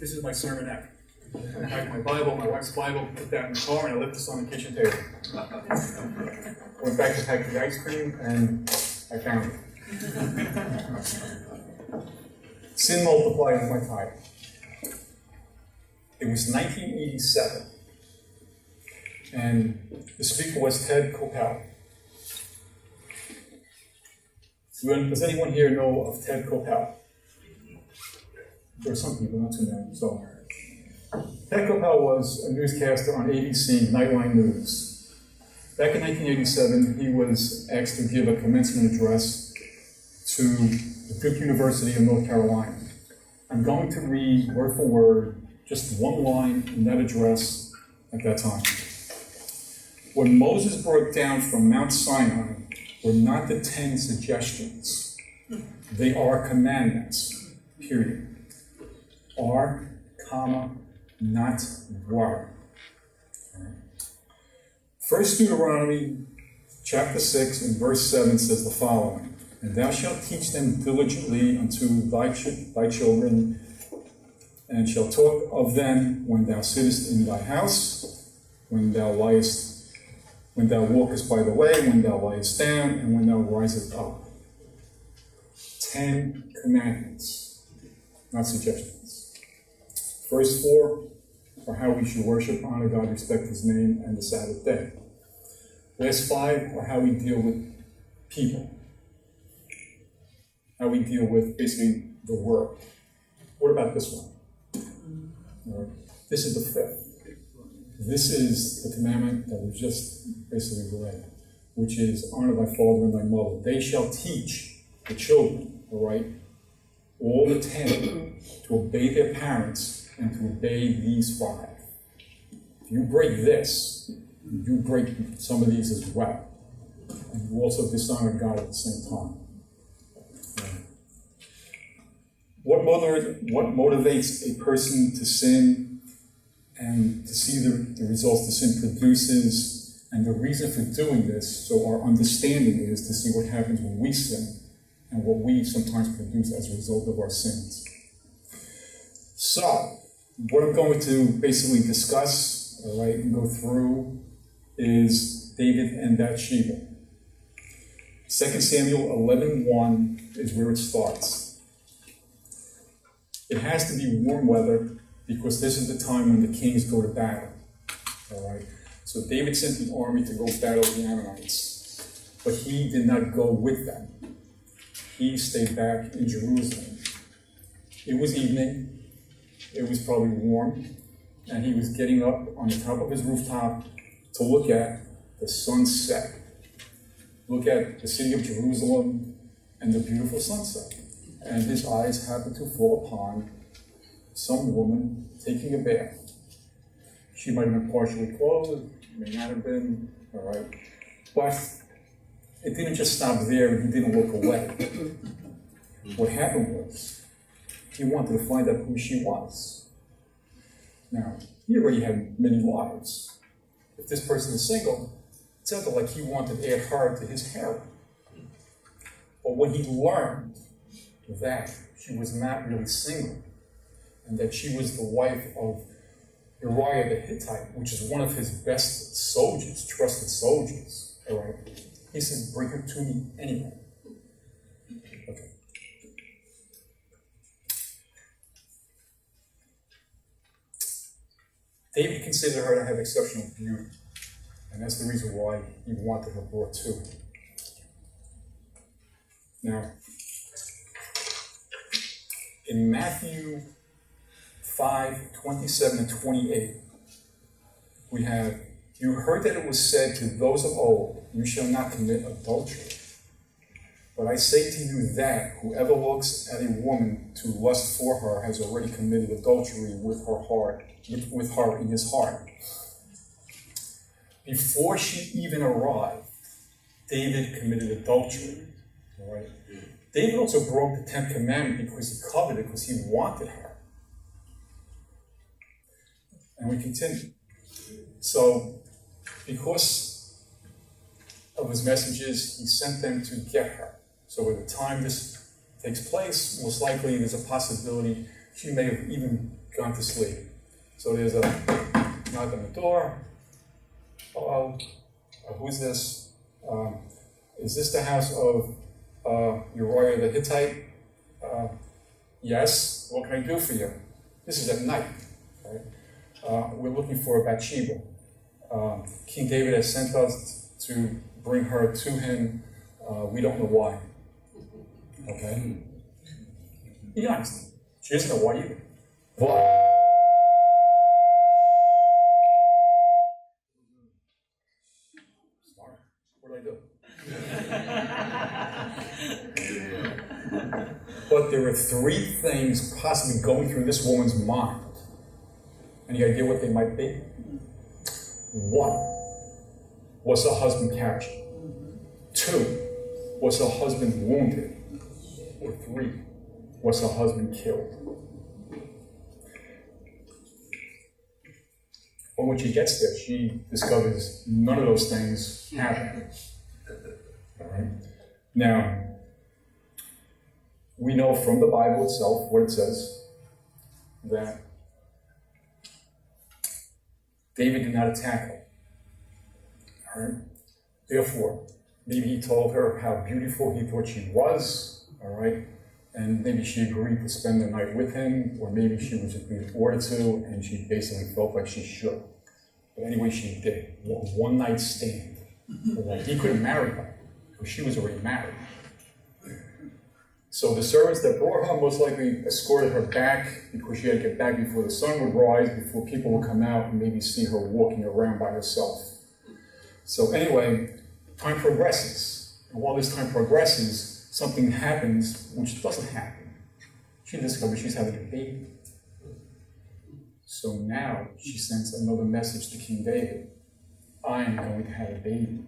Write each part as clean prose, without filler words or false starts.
This is my sermonette. I have my Bible, my wife's Bible, put that in the car, and I left this on the kitchen table. Went back to pack the ice cream, and I found it. Sin Multiplied is my title. It was 1987, and the speaker was Ted Koppel. Does anyone here know of Ted Koppel? There are some people, not too many. So, Ted Koppel was a newscaster on ABC Nightline News. Back in 1987, he was asked to give a commencement address to the Duke University of North Carolina. I'm going to read word for word just one line in that address at that time. What Moses brought down from Mount Sinai were not the 10 suggestions. They are commandments, period. Are, comma, not were. First Deuteronomy chapter 6 and verse 7 says the following, and thou shalt teach them diligently unto thy children, and shalt talk of them when thou sittest in thy house, when thou walkest by the way, when thou liest down, and when thou risest up. 10 commandments, not suggestions. Verse 4 are how we should worship, honor God, respect His name, and the Sabbath day. Last 5 are how we deal with people. How we deal with basically the world. What about this one? This is the 5th. This is the commandment that we just basically read, which is honor thy father and thy mother. They shall teach the children, all right, all the 10 to obey their parents and to obey these 5. If you break this, you break some of these as well. And you also dishonor God at the same time. What motivates a person to sin and to see the results the sin produces, and the reason for doing this, so our understanding is to see what happens when we sin and what we sometimes produce as a result of our sins. So, what I'm going to basically discuss, all right, and go through is David and Bathsheba. 2 Samuel 11:1 is where it starts. It has to be warm weather because this is the time when the kings go to battle. All right. So David sent an army to go battle the Ammonites, but he did not go with them. He stayed back in Jerusalem. It was evening. It was probably warm, and he was getting up on the top of his rooftop to look at the sunset. Look at the city of Jerusalem and the beautiful sunset. And his eyes happened to fall upon some woman taking a bath. She might have been partially clothed, may not have been, all right. But it didn't just stop there, and he didn't look away. What happened was, he wanted to find out who she was. Now, he already had many wives. If this person is single, it sounded like he wanted to add her to his harem. But when he learned that she was not really single, and that she was the wife of Uriah the Hittite, which is one of his best soldiers, trusted soldiers, all right, he says, bring her to me anyway. Okay. David considered her to have exceptional beauty, and that's the reason why he wanted her brought to him. Now, in Matthew 5:27 and 28, we have, you heard that it was said to those of old, you shall not commit adultery. But I say to you that whoever looks at a woman to lust for her has already committed adultery with her in his heart. Before she even arrived, David committed adultery. All right. David also broke the 10th commandment because he coveted, because he wanted her. And we continue. So, because of his messages, he sent them to get her. So by the time this takes place, most likely there's a possibility she may have even gone to sleep. So there's a knock on the door. Hello, who's this? Is this the house of Uriah the Hittite? Yes, what can I do for you? This is at night, right? We're looking for Bathsheba. King David has sent us to bring her to him. We don't know why. Okay? Be honest. She doesn't know why either. Why? Smart. What did I do? But there are three things possibly going through this woman's mind. Any idea what they might be? One, was her husband captured? Two, was her husband wounded? Or three, was her husband killed? But when she gets there, she discovers none of those things happened. All right? Now, we know from the Bible itself what it says, that David did not attack her. All right? Therefore, maybe he told her how beautiful he thought she was, all right? And maybe she agreed to spend the night with him, or maybe she was being ordered to, and she basically felt like she should. But anyway, she did. A one-night stand. He couldn't marry her, because she was already married. So the servants that brought her most likely escorted her back, because she had to get back before the sun would rise, before people would come out and maybe see her walking around by herself. So anyway, time progresses. And while this time progresses, something happens which doesn't happen. She discovers she's having a baby. So now she sends another message to King David. I'm going to have a baby.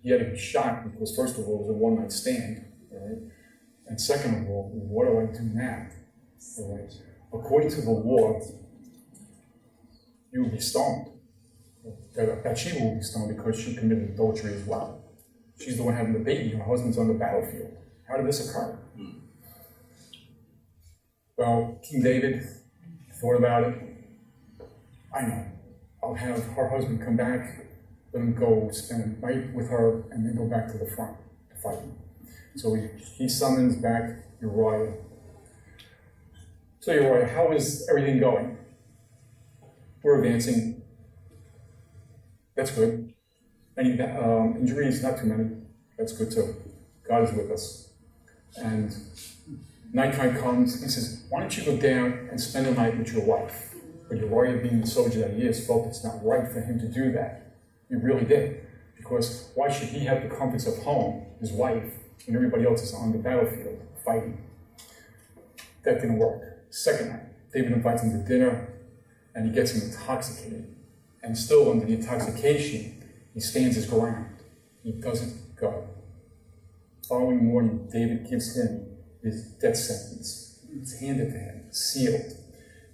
He had to be shocked because first of all, it was a one-night stand. Right? And second of all, what do I do now? All right? According to the law, you will be stoned. Bathsheba will be stoned because she committed adultery as well. She's the one having the baby. Her husband's on the battlefield. How did this occur? Well, King David thought about it. I know. I'll have her husband come back, let him go spend a night with her, and then go back to the front to fight. So he summons back Uriah. So Uriah, how is everything going? We're advancing. That's good. Any injuries? Not too many. That's good too. God is with us. And nighttime comes. He says, why don't you go down and spend the night with your wife? But Uriah, being the soldier that he is, felt it's not right for him to do that. He really did. Because why should he have the comforts of home, his wife, when everybody else is on the battlefield fighting? That didn't work. Second night, David invites him to dinner, and he gets him intoxicated. And still under the intoxication, he stands his ground. He doesn't go. Following morning, David gives him his death sentence. It's handed to him, sealed.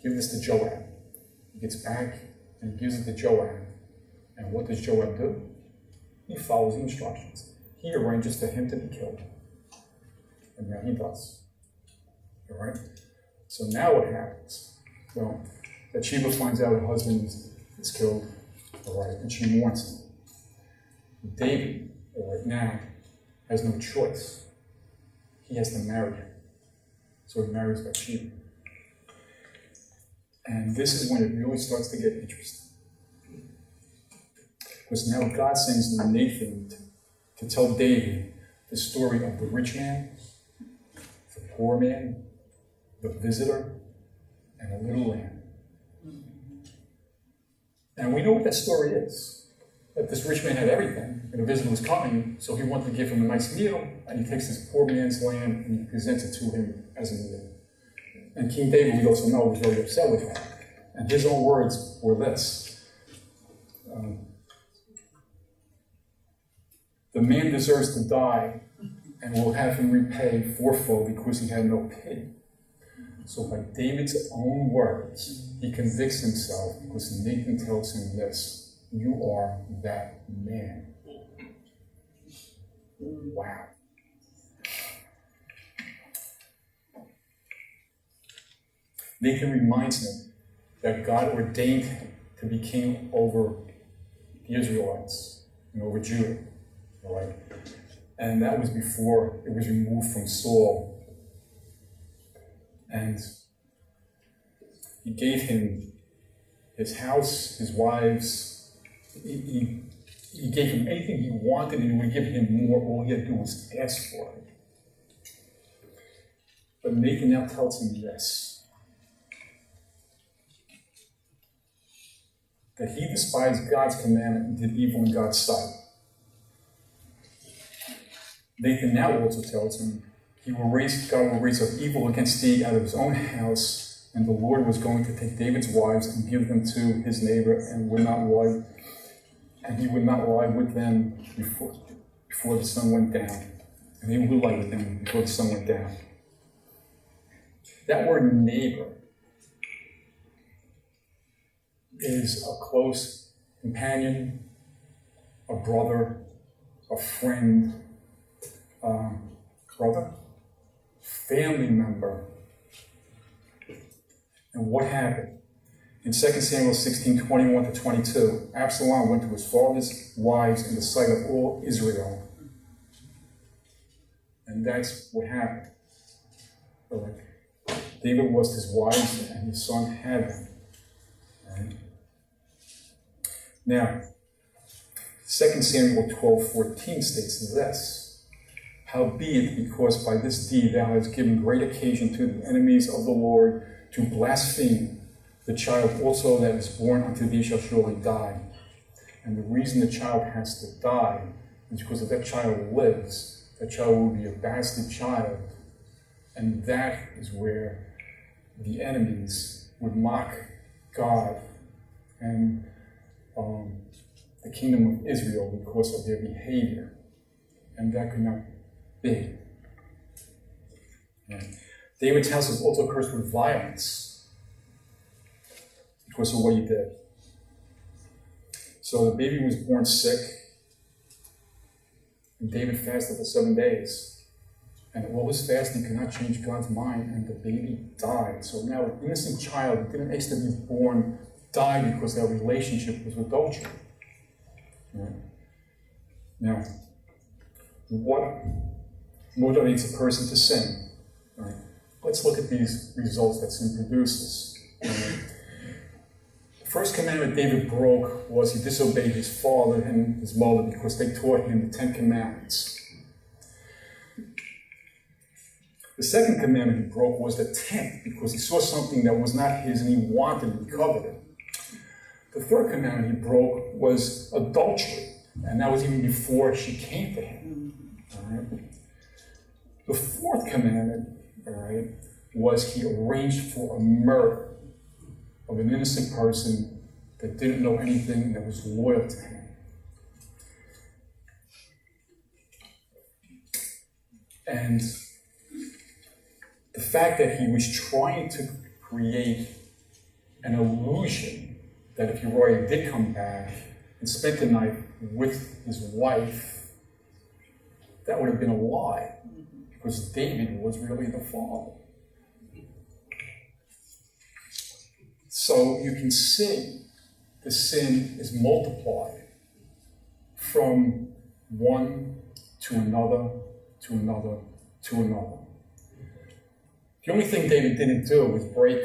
Give this to Joab. He gets back and he gives it to Joab. And what does Joab do? He follows the instructions. He arranges for him to be killed. And now he does. All right? So now what happens? Well, Bathsheba finds out her husband is killed, all right, and she mourns him. David, right now, has no choice. He has to marry her. So he marries Bathsheba. And this is when it really starts to get interesting. Because now God sends Nathan to tell David the story of the rich man, the poor man, the visitor, and a little lamb. And we know what that story is. That this rich man had everything, and the visitor was coming, so he wanted to give him a nice meal, and he takes this poor man's lamb and he presents it to him as a meal. And King David, we also know, was very upset with that. And his own words were this. The man deserves to die, and we'll have him repay fourfold because he had no pity. So by David's own words, he convicts himself because Nathan tells him this: you are that man. Wow. Nathan reminds him that God ordained him to be king over the Israelites and over Judah, all right? And that was before it was removed from Saul. And he gave him his house, his wives. He gave him anything he wanted, and he would give him more. All he had to do was ask for it. But Nathan now tells him this, that he despised God's commandment and did evil in God's sight. Nathan now also tells him God will raise up evil against thee out of his own house, and the Lord was going to take David's wives and give them to his neighbor, and he would not lie with them before the sun went down. And he would lie with them before the sun went down. That word neighbor is a close companion, a brother, a friend, family member. And what happened? In 2 Samuel 16:21-22, Absalom went to his father's wives in the sight of all Israel. And that's what happened. David lost his wives and his son had them. Right? Now, 2 Samuel 12:14 states this, howbeit, because by this deed thou hast given great occasion to the enemies of the Lord to blaspheme, the child also that is born unto thee shall surely die. And the reason the child has to die is because if that child lives, that child will be a bastard child. And that is where the enemies would mock God and the kingdom of Israel because of their behavior. And that could not be. Right. David's house is also cursed with violence because of what he did. So the baby was born sick, and David fasted for 7 days. And all his fasting could not change God's mind, and the baby died. So now an innocent child who didn't ask to be born died because their relationship was adultery. Right. Now, what motivates a person to sin? Right. Let's look at these results that sin produces. Right. The first commandment David broke was he disobeyed his father and his mother because they taught him the 10 Commandments. The second commandment he broke was the 10th because he saw something that was not his and he wanted and he coveted it. The third commandment he broke was adultery, and that was even before she came to him. All right. The fourth commandment, all right, was he arranged for a murder of an innocent person that didn't know anything and that was loyal to him. And the fact that he was trying to create an illusion that if Uriah did come back and spent the night with his wife, that would have been a lie, because David was really the father. So you can see the sin is multiplied from one to another, to another, to another. The only thing David didn't do was break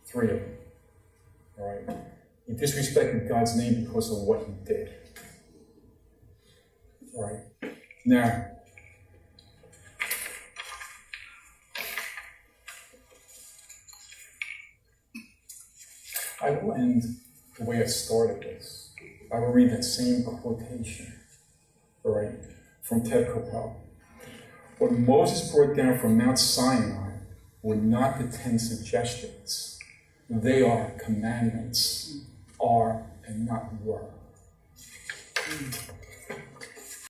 3 of them. All right? He disrespected God's name because of what he did. All right? Now, I will end the way I started this. I will read that same quotation, all right, from Ted Koppel. What Moses brought down from Mount Sinai were not the 10 suggestions. They are commandments, are and not were.